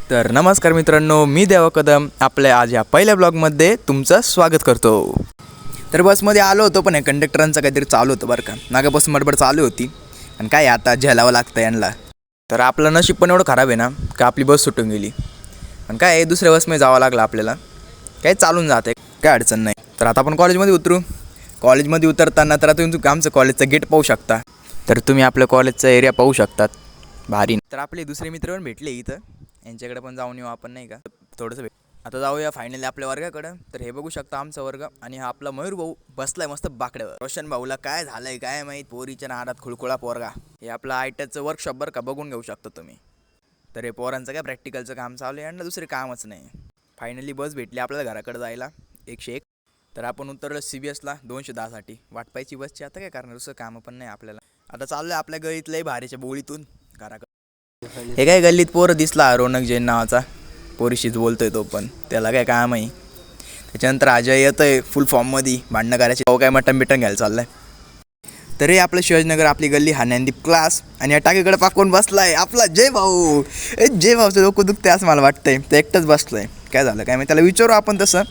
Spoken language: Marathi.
तर नमस्कार मित्रांनो, मी देवा कदम आपल्या आज या पहिल्या ब्लॉगमध्ये तुमचं स्वागत करतो. तर बसमध्ये आलो होतो, पण कंडक्टरांचं काहीतरी चालू होतं बरं का. मागेपासून मडबड चालू होती आणि काय आता झेलावं लागतं यांना. तर आपलं नशीब पण एवढं खराब आहे ना का आपली बस सुटून गेली. पण काय दुसऱ्या बसमध्ये जावं लागलं आपल्याला. काय चालून जाते, काय अडचण नाही. तर आता आपण कॉलेजमध्ये उतरू. कॉलेजमध्ये उतरताना तर तुम्ही आमचं कॉलेजचं गेट पाहू शकता. तर तुम्ही आपलं कॉलेजचा एरिया पाहू शकतात, भारी. तर आपले दुसरे मित्र पण भेटले इथं, यांच्याकडे पण जाऊन येऊ आपण नाही का थोडंसं आता जाऊया फायनली आपल्या वर्गाकडं. तर हे बघू शकता आमचा वर्ग, आणि हा आपला मयूर भाऊ बसलाय मस्त बाकड्यावर. रोशन भाऊला काय झालंय काय माहीत, पोरीच्या नादात खुळखुळा पोरगा. हे आपलं आयटीचं वर्कशॉप बरं का, बघून घेऊ शकता तुम्ही. तर हे पोरांचं काय प्रॅक्टिकलचं काम चालू आहे आणि दुसरे कामच नाही. फायनली बस भेटली आपल्याला घराकडे जायला 101. तर आपण उतरलो CBSला 210साठी. वाट पाहायची बसची, आता काय करणार, दुसरं कामं पण नाही आपल्याला. आता चाललोय आपल्या गळीतलंय भारीच्या बोळीतून घराकडे. हे काय गल्लीत पोरं दिसला रौनक जैन नावाचा, पोरीशीच बोलतोय तो, पण त्याला काय काम आहे. त्याच्यानंतर अजय येतोय फुल फॉर्ममध्ये, भांडणं करायची. भाऊ काय मटण बिटन घ्यायला चाललाय. तरी आपलं शिवाजीनगर आपली गल्ली हा ज्ञानदीप क्लास, आणि या टाकीकडे पाकून बसलाय आपला जय भाऊ. जय भाऊचं डोकं दुखते असं मला वाटतंय, ते एकटंच बसलंय. काय झालं काय माहिती, त्याला विचारू आपण तसं.